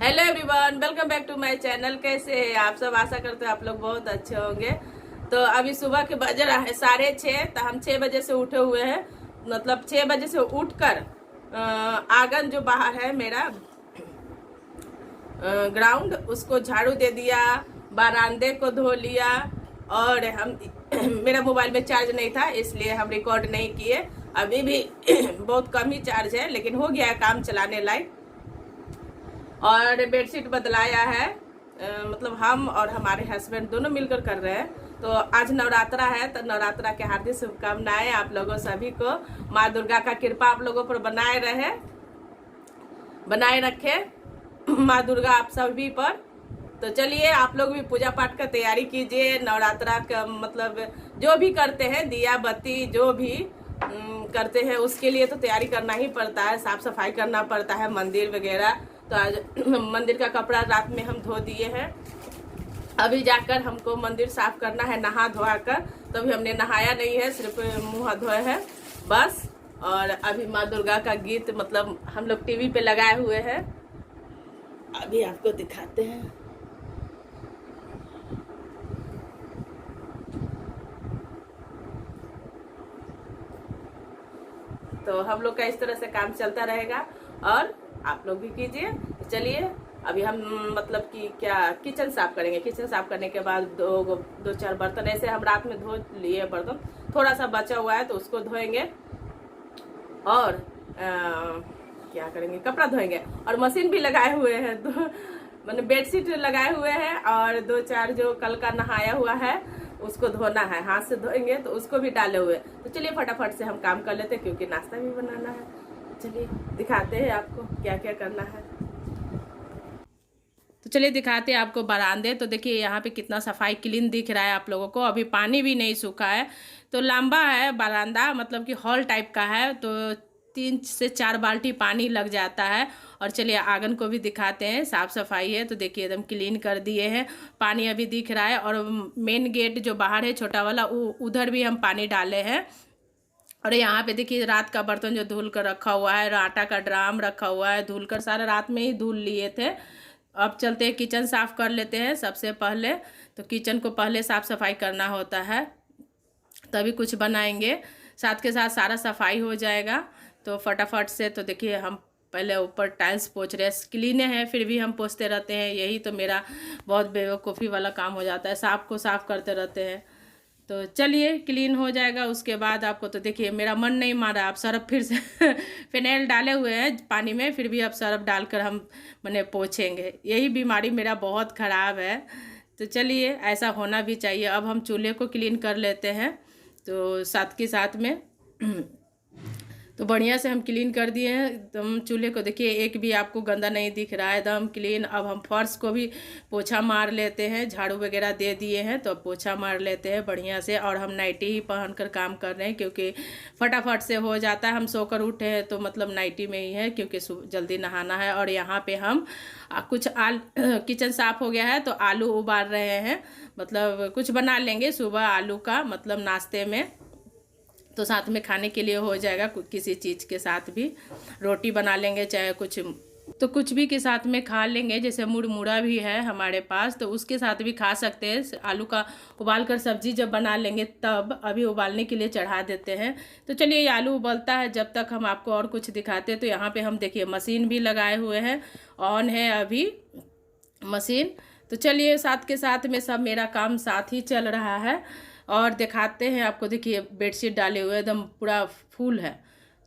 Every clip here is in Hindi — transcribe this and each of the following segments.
Hello everyone, welcome back to my channel. कैसे हैं आप सब? आशा करते हैं आप लोग बहुत अच्छे होंगे। तो अभी सुबह के बज रहा है 6:30। तो हम 6 बजे से उठे हुए हैं। मतलब 6 बजे से उठकर आंगन जो बाहर है मेरा ग्राउंड, उसको झाड़ू दे दिया, बरामदे को धो लिया। और हम मेरा मोबाइल में चार्ज नहीं था इसलिए हम रिकॉर्ड नहीं किए। अभी भी बहुत कम ही चार्ज है, लेकिन हो गया है काम चलाने लायक। और बेडशीट बदलाया है, मतलब हम और हमारे हस्बैंड दोनों मिलकर कर रहे हैं। तो आज नवरात्रा है, तो नवरात्रा के हार्दिक शुभकामनाएं आप लोगों सभी को। माँ दुर्गा का कृपा आप लोगों पर बनाए रखे माँ दुर्गा आप सभी पर। तो चलिए आप लोग भी पूजा पाठ का तैयारी कीजिए। नवरात्रा का मतलब जो भी करते हैं, दिया बत्ती जो भी करते हैं, उसके लिए तो तैयारी करना ही पड़ता है। साफ सफाई करना पड़ता है मंदिर वगैरह। तो आज मंदिर का कपड़ा रात में हम धो दिए हैं। अभी जाकर हमको मंदिर साफ करना है नहा धोआ कर। तो अभी हमने नहाया नहीं है, सिर्फ मुंह धोए हैं बस। और अभी माँ दुर्गा का गीत मतलब हम लोग टीवी पे लगाए हुए हैं, अभी आपको दिखाते हैं। तो हम लोग का इस तरह से काम चलता रहेगा और आप लोग भी कीजिए। तो चलिए अभी हम मतलब कि क्या किचन साफ करेंगे। किचन साफ करने के बाद दो चार बर्तन ऐसे हम रात में धो लिए बर्तन, थोड़ा सा बचा हुआ है तो उसको धोएंगे। और क्या करेंगे, कपड़ा धोएंगे। और मशीन भी लगाए हुए हैं, तो मैंने बेडशीट लगाए हुए हैं। और 2-4 जो कल का नहाया हुआ है उसको धोना है, हाथ से धोएंगे तो उसको भी डाले हुए। तो चलिए फटाफट से हम काम कर लेते हैं, क्योंकि नाश्ता भी बनाना है। चलिए दिखाते हैं आपको क्या क्या करना है। तो चलिए दिखाते हैं आपको बरामदे। तो देखिए यहाँ पे कितना सफाई क्लीन दिख रहा है आप लोगों को। अभी पानी भी नहीं सूखा है। तो लंबा है बरामदा, मतलब कि हॉल टाइप का है। तो 3 से 4 बाल्टी पानी लग जाता है। और चलिए आंगन को भी दिखाते हैं, साफ़ सफाई है। तो देखिए एकदम क्लीन कर दिए हैं। पानी अभी दिख रहा है। और मेन गेट जो बाहर है छोटा वाला, उधर भी हम पानी डाले हैं। और यहाँ पे देखिए रात का बर्तन जो धुल कर रखा हुआ है, आटा का ड्राम रखा हुआ है, धुल कर सारा रात में ही धुल लिए थे। अब चलते हैं किचन साफ़ कर लेते हैं सबसे पहले। तो किचन को पहले साफ़ सफाई करना होता है, तभी कुछ बनाएंगे। साथ के साथ सारा सफाई हो जाएगा। तो फटाफट से तो देखिए हम पहले ऊपर टाइल्स पोंछ रहे हैं। क्लीन है फिर भी हम पोंछते रहते हैं, यही तो मेरा बहुत बेवकूफ़ी वाला काम हो जाता है, साफ़ को साफ़ करते रहते हैं। तो चलिए क्लीन हो जाएगा। उसके बाद आपको तो देखिए मेरा मन नहीं मारा, आप सरफ फिर से फिनाइल डाले हुए हैं पानी में, फिर भी अब सरफ डालकर हम मैंने पोंछेंगे। यही बीमारी मेरा बहुत ख़राब है। तो चलिए ऐसा होना भी चाहिए। अब हम चूल्हे को क्लीन कर लेते हैं। तो साथ के साथ में तो बढ़िया से हम क्लीन कर दिए हैं एकदम। चूल्हे को देखिए एक भी आपको गंदा नहीं दिख रहा है, एकदम क्लीन। अब हम फर्श को भी पोछा मार लेते हैं, झाड़ू वगैरह दे दिए हैं तो अब पोछा मार लेते हैं बढ़िया से। और हम नाइटी ही पहनकर काम कर रहे हैं, क्योंकि फटाफट से हो जाता है। हम सोकर उठे हैं तो मतलब नाइटी में ही है, क्योंकि जल्दी नहाना है। और यहाँ पे हम कुछ किचन साफ़ हो गया है तो आलू उबाल रहे हैं। मतलब कुछ बना लेंगे सुबह आलू का, मतलब नाश्ते में, तो साथ में खाने के लिए हो जाएगा। किसी चीज़ के साथ भी रोटी बना लेंगे, चाहे कुछ भी के साथ में खा लेंगे। जैसे मुड़मुड़ा भी है हमारे पास, तो उसके साथ भी खा सकते हैं। आलू का उबाल कर सब्जी जब बना लेंगे तब, अभी उबालने के लिए चढ़ा देते हैं। तो चलिए ये आलू उबलता है जब तक हम आपको और कुछ दिखाते हैं। तो यहाँ पे हम देखिए मशीन भी लगाए हुए हैं, ऑन है अभी मशीन। तो चलिए साथ के साथ में सब मेरा काम साथ ही चल रहा है। और दिखाते हैं आपको। देखिए बेडशीट डाले हुए एकदम पूरा फुल है,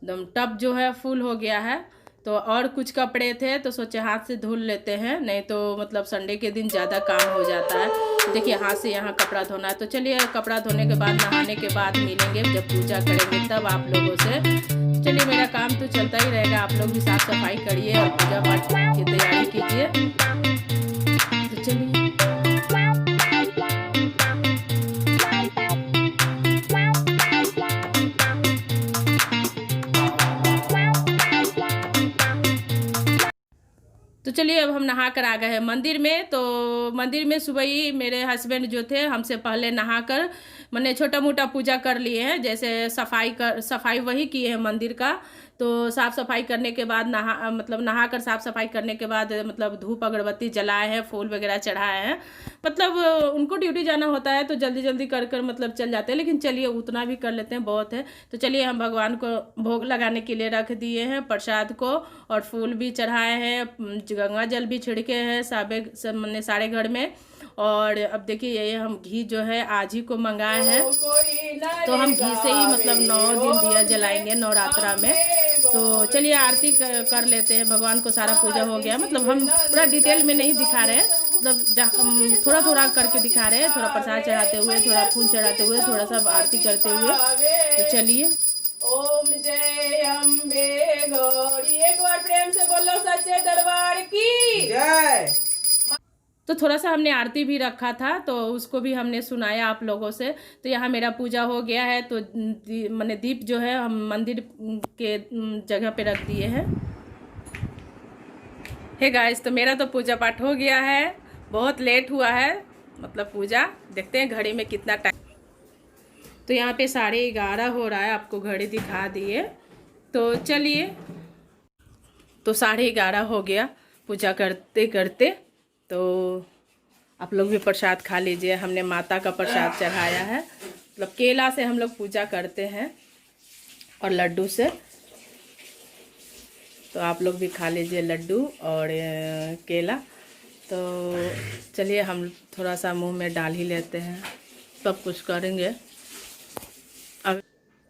एकदम टब जो है फुल हो गया है। तो और कुछ कपड़े थे तो सोचे हाथ से धुल लेते हैं, नहीं तो मतलब संडे के दिन ज़्यादा काम हो जाता है। तो देखिए हाथ से यहाँ कपड़ा धोना है। तो चलिए कपड़ा धोने के बाद, नहाने के बाद मिलेंगे जब पूजा करेंगे तब आप लोगों से। चलिए मेरा काम तो चलता ही रहेगा, आप लोग भी साफ़ सफाई करिए और पूजा पाठ की तैयारी कीजिए। तो चलिए तो चलिए अब हम नहा कर आ गए हैं मंदिर में। तो मंदिर में सुबह ही मेरे हस्बैंड जो थे हमसे पहले नहा कर मैंने छोटा मोटा पूजा कर लिए हैं। जैसे सफाई वही किए हैं मंदिर का। तो साफ़ सफाई करने के बाद नहा कर साफ़ सफाई करने के बाद मतलब धूप अगरबत्ती जलाए हैं, फूल वगैरह चढ़ाए हैं। मतलब उनको ड्यूटी जाना होता है तो जल्दी जल्दी कर कर मतलब चल जाते हैं, लेकिन चलिए उतना भी कर लेते हैं, बहुत है। तो चलिए हम भगवान को भोग लगाने के लिए रख दिए हैं प्रसाद को, और फूल भी चढ़ाए हैं, गंगा जल भी छिड़के हैं मैंने सारे घर में। और अब देखिए ये हम घी जो है आज ही को मंगाए हैं, तो हम घी से ही मतलब 9 दिन दिया जलाएंगे नवरात्रा में। तो चलिए आरती कर लेते हैं। भगवान को सारा पूजा हो गया, मतलब हम पूरा डिटेल में नहीं दिखा रहे हैं, मतलब थोड़ा थोड़ा करके दिखा रहे हैं, थोड़ा प्रसाद चढ़ाते हुए, थोड़ा फूल चढ़ाते हुए, थोड़ा सा आरती करते हुए। तो चलिए। ओम जय अम्बे गौरी, एक बार प्रेम से बोलो सच्चे दरबार की जय। तो थोड़ा सा हमने आरती भी रखा था, तो उसको भी हमने सुनाया आप लोगों से। तो यहाँ मेरा पूजा हो गया है, तो मैंने दीप जो है हम मंदिर के जगह पे रख दिए हैं। हे गाइस, तो मेरा तो पूजा पाठ हो गया है, बहुत लेट हुआ है मतलब पूजा। देखते हैं घड़ी में कितना टाइम। तो यहाँ पे 11:30 हो रहा है, आपको घड़ी दिखा दिए। तो चलिए, तो 11:30 हो गया पूजा करते करते। तो आप लोग भी प्रसाद खा लीजिए। हमने माता का प्रसाद चढ़ाया है, मतलब केला से हम लोग पूजा करते हैं और लड्डू से। तो आप लोग भी खा लीजिए लड्डू और केला। तो चलिए हम थोड़ा सा मुंह में डाल ही लेते हैं, सब कुछ करेंगे। अब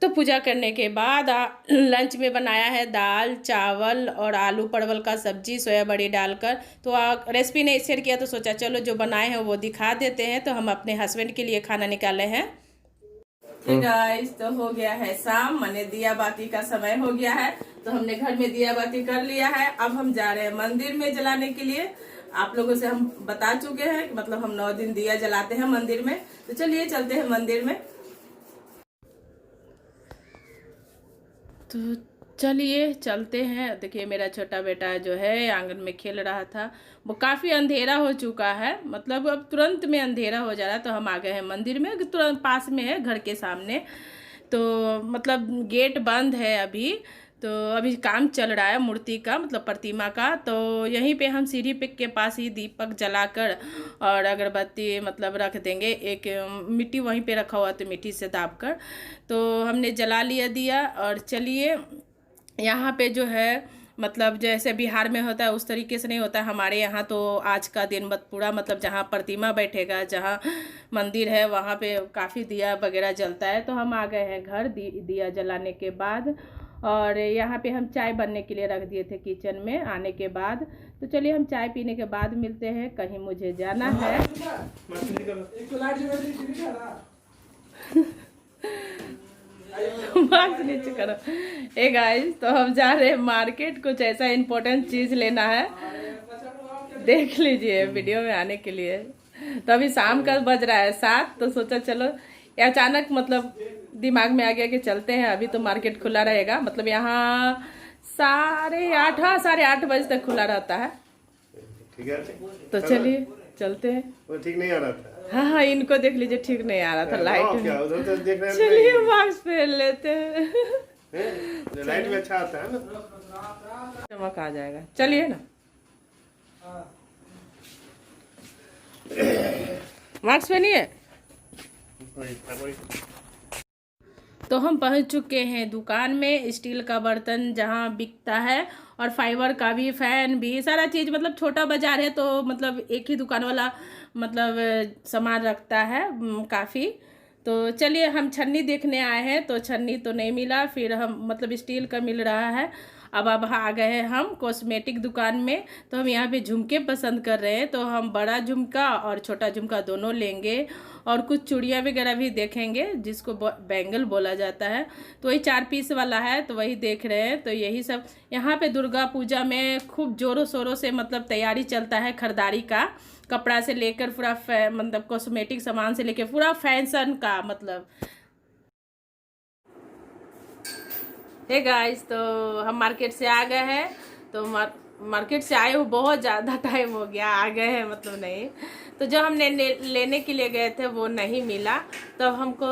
तो पूजा करने के बाद लंच में बनाया है दाल चावल और आलू परवल का सब्जी सोया बड़ी डालकर। तो रेसिपी ने शेयर किया तो सोचा चलो जो बनाए हैं वो दिखा देते हैं। तो हम अपने हस्बैंड के लिए खाना निकाले हैं। ठीक गाइस, तो हो गया है शाम, माने दिया बाती का समय हो गया है। तो हमने घर में दिया बाती कर लिया है। अब हम जा रहे हैं मंदिर में जलाने के लिए। आप लोगों से हम बता चुके हैं, मतलब हम 9 दिन दिया जलाते हैं मंदिर में। तो चलिए चलते हैं मंदिर में। तो चलिए चलते हैं। देखिए मेरा छोटा बेटा जो है आंगन में खेल रहा था, वो काफ़ी अंधेरा हो चुका है, मतलब अब तुरंत में अंधेरा हो जा रहा है। तो हम आ गए हैं मंदिर में, तुरंत पास में है घर के सामने। तो मतलब गेट बंद है अभी, तो अभी काम चल रहा है मूर्ति का, मतलब प्रतिमा का। तो यहीं पे हम सीढ़ी पे के पास ही दीपक जलाकर और अगरबत्ती मतलब रख देंगे। एक मिट्टी वहीं पे रखा हुआ, तो मिट्टी से दाब कर तो हमने जला लिया दिया। और चलिए यहाँ पे जो है मतलब जैसे बिहार में होता है उस तरीके से नहीं होता है हमारे यहाँ। तो आज का दिन पूरा मतलब जहाँ प्रतिमा बैठेगा, जहाँ मंदिर है, वहाँ पे काफ़ी दिया वगैरह जलता है। तो हम आ गए हैं घर दिया जलाने के बाद। और यहाँ पे हम चाय बनने के लिए रख दिए थे किचन में आने के बाद। तो चलिए हम चाय पीने के बाद मिलते हैं, कहीं मुझे जाना है। मास्क नीचे करो। ए गाइस, तो हम जा रहे हैं मार्केट, कुछ ऐसा इम्पोर्टेंट चीज़ लेना है, देख लीजिए वीडियो में आने के लिए। तो अभी शाम का बज रहा है 7, तो सोचा चलो, अचानक मतलब दिमाग में आ गया कि चलते हैं। अभी तो मार्केट खुला रहेगा, मतलब यहाँ 8:30 हाँ 8:30 बजे तक खुला रहता है। ठीक है, तो चलिए चलते हैं। वो ठीक नहीं आ रहा था। हाँ, इनको देख लीजिए, ठीक नहीं आ रहा था लाइट। चलिए मास्क पहन लेते हैं। लाइट में अच्छा आता है ना, चमक आ जाएगा। चलिए ना, मास्क पहनिए। तो हम पहुंच चुके हैं दुकान में, स्टील का बर्तन जहां बिकता है, और फाइबर का भी, फैन भी, सारा चीज़। मतलब छोटा बाजार है, तो मतलब एक ही दुकान वाला मतलब सामान रखता है काफ़ी। तो चलिए हम छन्नी देखने आए हैं, तो छन्नी तो नहीं मिला, फिर हम मतलब स्टील का मिल रहा है। अब आ गए हैं हम कॉस्मेटिक दुकान में। तो हम यहाँ पे झुमके पसंद कर रहे हैं, तो हम बड़ा झुमका और छोटा झुमका दोनों लेंगे, और कुछ चूड़ियाँ वगैरह भी देखेंगे जिसको बैंगल बोला जाता है। तो वही 4 पीस वाला है, तो वही देख रहे हैं। तो यही सब यहाँ पे दुर्गा पूजा में खूब ज़ोरों शोरों से मतलब तैयारी चलता है, खरीदारी का, कपड़ा से लेकर पूरा मतलब कॉस्मेटिक सामान से लेकर पूरा फैशन का मतलब। हे गाइस, तो हम मार्केट से आ गए हैं। तो मार्केट से आए हो बहुत ज़्यादा टाइम हो गया, आ गए हैं मतलब नहीं। तो जो हमने लेने के लिए गए थे वो नहीं मिला। तो हमको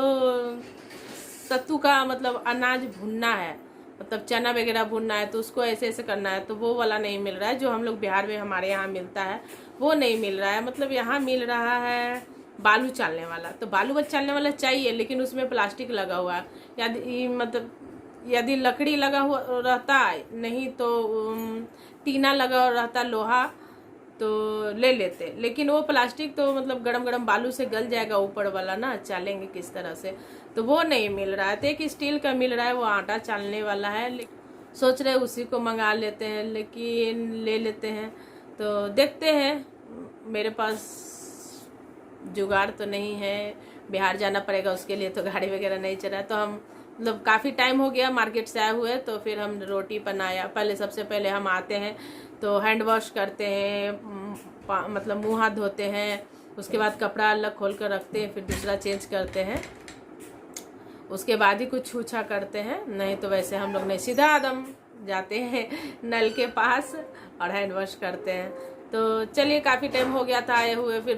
सत्तू का मतलब अनाज भुनना है, मतलब चना वगैरह भूनना है तो उसको ऐसे ऐसे करना है, तो वो वाला नहीं मिल रहा है जो हम लोग बिहार में हमारे यहाँ मिलता है, वो नहीं मिल रहा है। मतलब यहाँ मिल रहा है बालू चालने वाला, तो बालू चालने वाला चाहिए लेकिन उसमें प्लास्टिक लगा हुआ है। यदि लकड़ी लगा हुआ रहता, नहीं तो टीना लगा रहता, लोहा, तो ले लेते, लेकिन वो प्लास्टिक तो मतलब गरम गरम बालू से गल जाएगा ऊपर वाला ना, चालेंगे किस तरह से, तो वो नहीं मिल रहा है। तो एक स्टील का मिल रहा है, वो आटा चालने वाला है, सोच रहे उसी को मंगा लेते हैं, लेकिन ले लेते हैं तो देखते हैं। मेरे पास जुगाड़ तो नहीं है, बिहार जाना पड़ेगा उसके लिए, तो गाड़ी वगैरह नहीं चल रहा है। तो हम मतलब काफ़ी टाइम हो गया मार्केट से आए हुए, तो फिर हम रोटी बनाया। पहले सबसे पहले हम आते हैं तो हैंड वॉश करते हैं, मतलब मुँह हाथ धोते हैं, उसके बाद कपड़ा अलग खोल कर रखते हैं, फिर दूसरा चेंज करते हैं, उसके बाद ही कुछ छूछा करते हैं। नहीं तो वैसे हम लोग नहीं, सीधा एकदम जाते हैं नल के पास और हैंड वॉश करते हैं। तो चलिए काफ़ी टाइम हो गया था आए हुए, फिर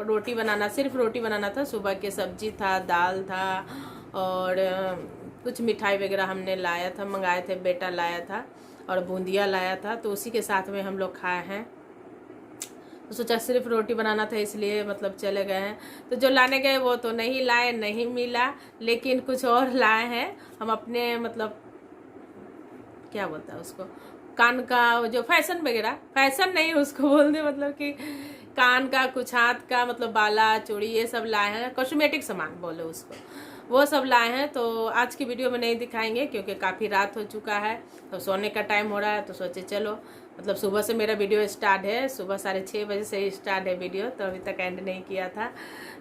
रोटी बनाना, सिर्फ रोटी बनाना था। सुबह के सब्जी था, दाल था और कुछ मिठाई वगैरह हमने लाया था, मंगाए थे, बेटा लाया था और बूंदिया लाया था, तो उसी के साथ में हम लोग खाए हैं। तो सोचा सिर्फ रोटी बनाना था इसलिए मतलब चले गए हैं। तो जो लाने गए वो तो नहीं लाए, नहीं मिला, लेकिन कुछ और लाए हैं हम अपने, मतलब क्या बोलता है उसको, कान का जो फैशन वगैरह, फैशन नहीं उसको बोल दे, मतलब कि कान का, कुछ हाथ का, मतलब बाला चूड़ी, ये सब लाए हैं, कॉस्मेटिक सामान बोले उसको, वो सब लाए हैं। तो आज की वीडियो में नहीं दिखाएंगे क्योंकि काफ़ी रात हो चुका है, तो सोने का टाइम हो रहा है, तो सोचे चलो, मतलब सुबह से मेरा वीडियो स्टार्ट है, सुबह 6:30 बजे से स्टार्ट है वीडियो, तो अभी तक एंड नहीं किया था।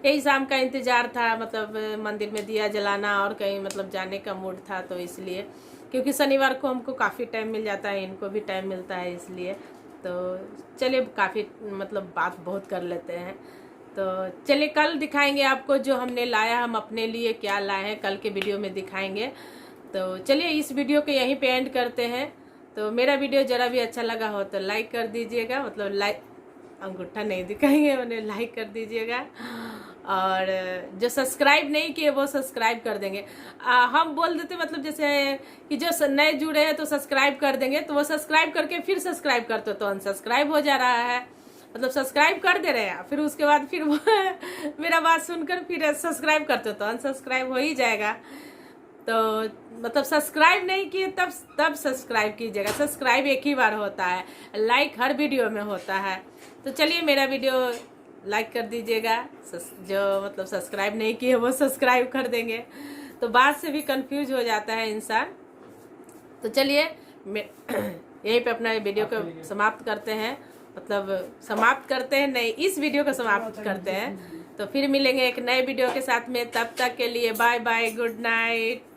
यही शाम का इंतज़ार था, मतलब मंदिर में दिया जलाना और कहीं मतलब जाने का मूड था, तो इसलिए, क्योंकि शनिवार को हमको काफ़ी टाइम मिल जाता है, इनको भी टाइम मिलता है, इसलिए। तो चलिए काफ़ी मतलब बात बहुत कर लेते हैं, तो चलिए कल दिखाएंगे आपको जो हमने लाया, हम अपने लिए क्या लाए हैं, कल के वीडियो में दिखाएंगे। तो चलिए इस वीडियो को यहीं पे एंड करते हैं। तो मेरा वीडियो ज़रा भी अच्छा लगा हो तो लाइक कर दीजिएगा, मतलब लाइक, अंगूठा नहीं दिखाएंगे, उन्हें लाइक कर दीजिएगा, और जो सब्सक्राइब नहीं किए वो सब्सक्राइब कर देंगे। हम बोल देते मतलब जैसे कि जो नए जुड़े हैं तो सब्सक्राइब कर देंगे, तो वो सब्सक्राइब करके फिर सब्सक्राइब करते तो अनसब्सक्राइब हो जा रहा है, मतलब सब्सक्राइब कर दे रहे हैं, फिर उसके बाद फिर वो मेरा बात सुनकर फिर सब्सक्राइब करते तो अनसब्सक्राइब हो ही जाएगा। तो मतलब सब्सक्राइब नहीं किए तब सब्सक्राइब कीजिएगा, सब्सक्राइब एक ही बार होता है, लाइक हर वीडियो में होता है। तो चलिए मेरा वीडियो लाइक कर दीजिएगा, जो मतलब सब्सक्राइब नहीं किए वो सब्सक्राइब कर देंगे, तो बात से भी कंफ्यूज हो जाता है इंसान। तो चलिए यहीं पे अपना वीडियो को समाप्त करते हैं, मतलब समाप्त करते हैं नहीं, इस वीडियो को समाप्त करते हैं। तो फिर मिलेंगे एक नए वीडियो के साथ में, तब तक के लिए बाय बाय, गुड नाइट।